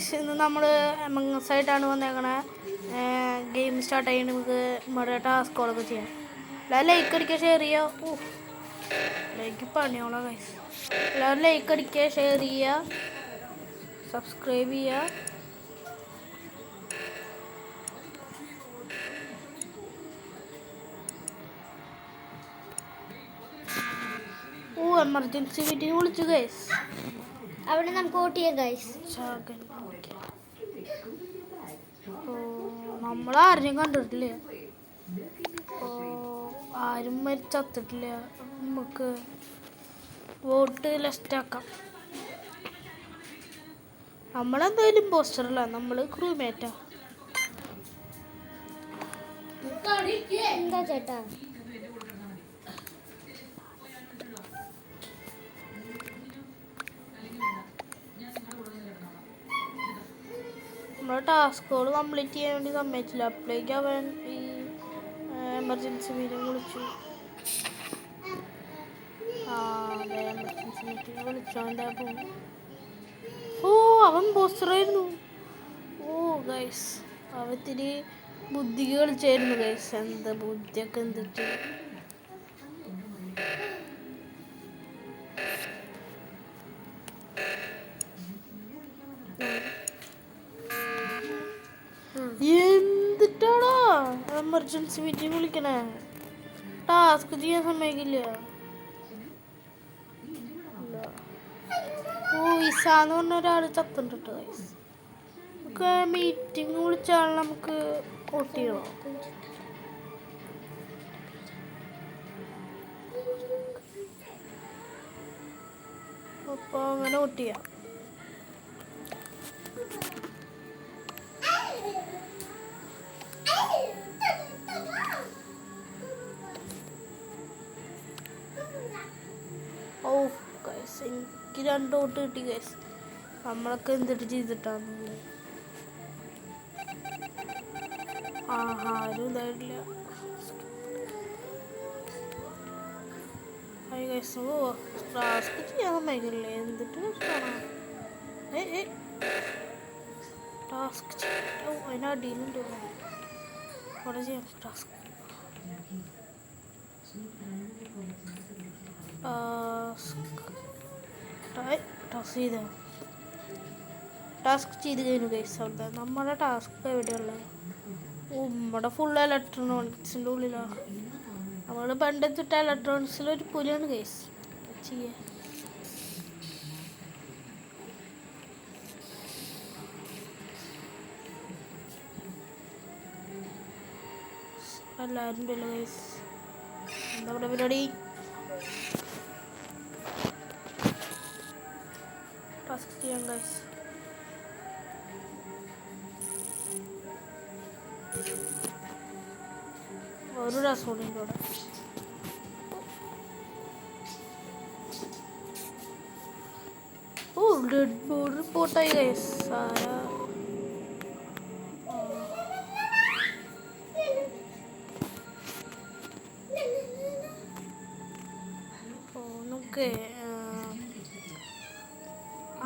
Guys, ഇന്ന് നമ്മൾ amongst ആയിട്ടാണ് വന്നേക്കണേ. ഗെയിം സ്റ്റാർട്ട് ചെയ്യണ നമുക്ക് നമ്മുടെ ടാസ്കുകളൊക്കെ ചെയ്യാം. എല്ലാവരും ലൈക്ക് അടിക്കുക, ഷെയർ ചെയ്യുക. ലൈക്ക് പണിയോളാം ഗൈസ്. എല്ലാവരും ലൈക്ക് അടിക്കുക, ഷെയർ ചെയ്യുക, സബ്സ്ക്രൈബ് ചെയ്യുക. എമർജൻസി മീറ്റിംഗ് വിളിച്ചു ഗൈസ്. അവിടെ നമുക്ക് വോട്ട് ചെയ്യാം ഗൈസ്. നമ്മളാരും കണ്ടിട്ടില്ല, ആരും ചത്തിട്ടില്ല. നമുക്ക് വോട്ട് ലെസ്റ്റാക്കാം. നമ്മളെന്തായാലും പോസ്റ്ററല്ല, നമ്മൾ ക്രൂമേറ്റാ. എന്താ ചേട്ടാ? നമ്മുടെ ടാസ്കുകൾ കംപ്ലീറ്റ് ചെയ്യാൻ വേണ്ടി സമ്മതിച്ചില്ല. അപ്പോഴേക്കും അവൻ ഈ എമർജൻസി മീറ്റിംഗ് വിളിച്ചു. എമർജൻസി മീറ്റിംഗ് വിളിച്ചു. അവൻ പോസ്റ്ററായിരുന്നു. ഗൈസ്, അവൻ ഇത്തിരി ബുദ്ധി കളിച്ചായിരുന്നു ഗൈസ്. എന്താ ബുദ്ധിയൊക്കെ എന്തിട്ട്. എന്തിട്ടാടാ എമർജൻസി മീറ്റിംഗ് വിളിക്കണേ? ടാസ്ക് ചെയ്യാൻ സമ്മതിക്കില്ല. ഇസാന്ന് പറഞ്ഞ ഒരാൾ ചത്തുണ്ട് കേട്ടോ ഗൈസ്. നമുക്ക് മീറ്റിംഗ് വിളിച്ചാൽ നമുക്ക് വോട്ട് ചെയ്യണോ? അപ്പോൾ അങ്ങനെ വോട്ട് ചെയ്യാം. ഗൈസ്, എനിക്ക് 2 വോട്ട് കിട്ടി ഗൈസ്. നമ്മളൊക്കെ എന്തിട്ട് ചെയ്തിട്ടാന്ന് ആരും ഇതായിട്ടില്ല. ഗൈസ്, ടാസ്ക് ചെയ്യാൻ സമ്മതിക്കില്ലേ? എന്തിട്ട് ടാസ്ക് അതിനടിയിലുണ്ട്. അവിടെ ചെയ്യാം ടാസ്ക്. ടാസ്ക് ചെയ്ത് കഴിഞ്ഞു ഗൈസ്. അവിടെ നമ്മുടെ ടാസ്ക് എവിടെയുള്ളത്? നമ്മുടെ ഫുൾ ഇലക്ട്രോണിക്സിൻ്റെ ഉള്ളിലാണ്. നമ്മൾ പണ്ടെത്തിട്ട ഇലക്ട്രോണിക്സിലൊരു പുലിയാണ് ഗൈസ്. ചെയ്യാ എല്ലാവരും ഉണ്ടല്ലോ ഗൈസ്. എന്താ ഇവിടെ പരിപാടി? ടാസ്ക് ചെയ്യാം ഗൈസ്. ഒരു രസമുണ്ട് ഇവിടെ. ഡെഡ് ബോഡി റിപ്പോർട്ടായി ഗൈസ്.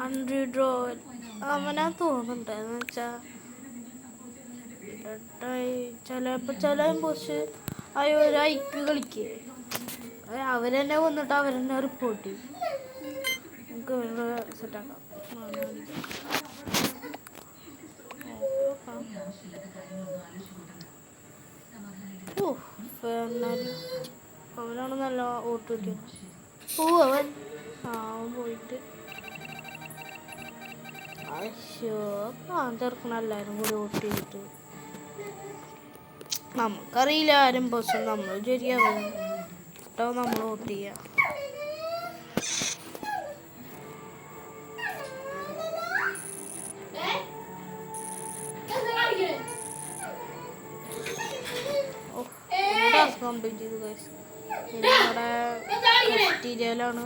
അൺഡ്രോ അവനാ തോന്നുന്നുണ്ട്. എന്ന് വെച്ചാൽ ചിലപ്പോൾ ചില പോസ്റ്റ് ഒരു ഐക്യു കളിക്കുക. അവരെന്നെ വന്നിട്ട് അവരെന്നെ റിപ്പോർട്ട് ചെയ്യും. നമുക്ക് അവരുടെ സെറ്റാക്കാം. അവനാണ് നല്ല വോട്ട് കിട്ടിയത്. അവൻ പോയിട്ട് ചേർക്കണം. എല്ലാവരും കൂടി വോട്ട് ചെയ്തിട്ട് നമുക്കറിയില്ല ആരും പോസ്റ്റ്. നമ്മൾ ശരിയാവും കേട്ടോ. നമ്മൾ വോട്ട് ചെയ്യാം. ടാസ്ക് കംപ്ലീറ്റ് ചെയ്തു ഗൈസ്. നമ്മുടെ മെറ്റീരിയലാണ്.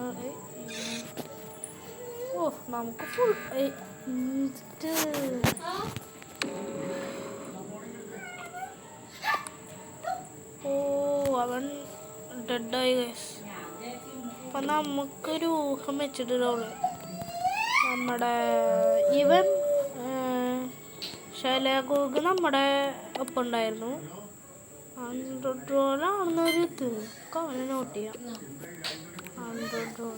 നമുക്ക് ഫുൾ അവൻ ഡെഡായി ഗൈസ്. അപ്പം നമുക്കൊരു ഊഹം വെച്ചിട്ടുള്ളൂ. നമ്മുടെ ഇവൻ ശൈലഗോഗ് നമ്മുടെ ഒപ്പം ഉണ്ടായിരുന്നു. 100 റോളാണെന്നൊരു ഇത് അവനെ നോട്ട് ചെയ്യാം. 100 റോൾ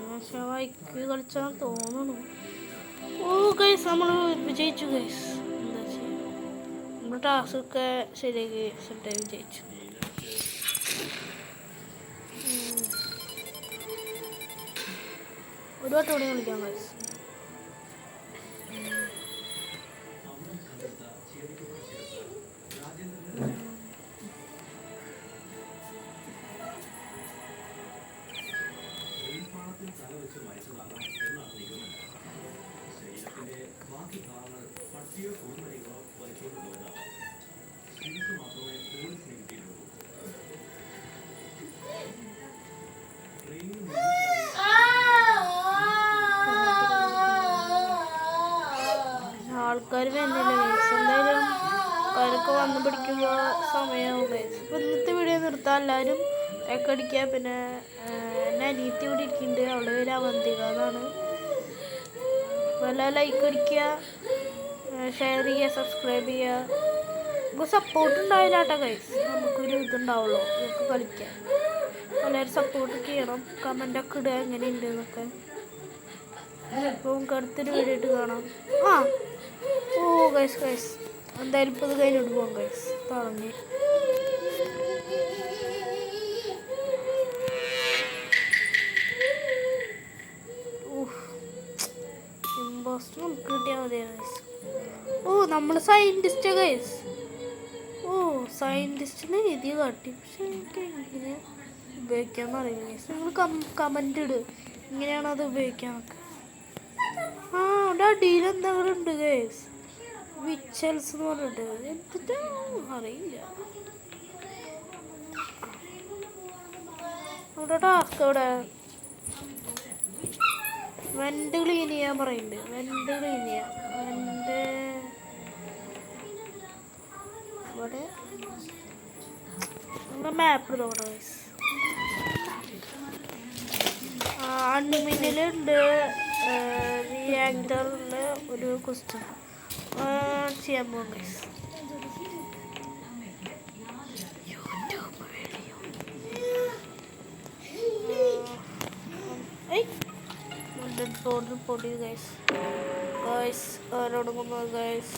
പക്ഷെ വൈക്ക് കളിച്ചാൽ തോന്നുന്നു. ഓ ഗൈസ് നമ്മൾ വിജയിച്ചു ഗൈസ്. എന്താ ചെയ്യുക, നമ്മുടെ ടാസ്കൊക്കെ ശരിയാക്കി സെറ്റായി വിജയിച്ചു. ഒരു വട്ടം കൂടി കളിക്കാം ഗൈസ്. ആൾക്കാർ വരുന്നില്ല ഗൈസ്. എന്തായാലും ആൾക്കാരൊക്കെ വന്ന് പിടിക്കുമ്പോൾ സമയമാവും ഗൈസ്. അപ്പോൾ ഇന്നത്തെ വീഡിയോ നിർത്താം. എല്ലാവരും ഒക്കെ അടിക്കുക. പിന്നെ എൻ്റെ അനിയത്തി ഇവിടെ ഇരിക്കുന്നുണ്ട്, അവളുടെ പേര് അവന്തിക എന്നാണ്. അപ്പോൾ എല്ലാം ലൈക്ക് അടിക്കുക, ഷെയർ ചെയ്യുക, സബ്സ്ക്രൈബ് ചെയ്യുക. നമുക്ക് സപ്പോർട്ട് ഉണ്ടായില്ല കേട്ടോ ഗൈസ്. നമുക്കൊരു ഇതുണ്ടാവുള്ളൂ നമുക്ക് കളിക്കാൻ. എല്ലാവരും സപ്പോർട്ട് ചെയ്യണം, കമൻ്റൊക്കെ ഇടുക എങ്ങനെയുണ്ട് എന്നൊക്കെ. അപ്പോൾ നമുക്ക് അടുത്തൊരു വീഡിയോ ഇട്ട് കാണാം. ഓ ഗൈസ് എന്തായാലും ഇപ്പോൾ ഇത് കഴിഞ്ഞിട്ട് പോകാം ഗൈസ്. തുടങ്ങി ഇമ്പോസ്റ്റർ നമുക്ക് കിട്ടിയാൽ മതി ഗൈസ്. ഓ നമ്മൾ സയൻറ്റിസ്റ്റ് ഗൈസ്. ഓ സയൻറ്റിസ്റ്റിനെ എഴുതി കാട്ടി. പക്ഷെ എനിക്ക് എങ്ങനെ ഉപയോഗിക്കാമെന്ന് അറിയില്ല ഗൈസ്. നിങ്ങൾ കമൻ്റ് ഇട് ഇങ്ങനെയാണ് അത് ഉപയോഗിക്കാനൊക്കെ. അവിടെ അടിയിൽ എന്താ കൂടെ ഉണ്ട് ഗൈസ്, വിച്ചൽസ് എന്ന് പറഞ്ഞിട്ട്. എന്നിട്ട് അറിയില്ല അവിടെ ടാസ്ക്. അവിടെ വെൻ്റ് ക്ലീൻ ചെയ്യാൻ പറയുന്നുണ്ട്. വെൻ്റ് ക്ലീൻ ചെയ്യാം. വെൻ്റ് ഇവിടെ നമ്മുടെ മാപ്പ് നോക്കണം ഗൈസ്. അൺമിനിലുണ്ട് റിയാക്ടറിൽ ഒരു ക്വസ്റ്റ്യൻ ചെയ്യാൻ പോകും ഗൈസ്. റിപ്പോർട്ട് ചെയ്ത് ഗൈസ്. ഗൈസ് ആരോടും ഗൈസ്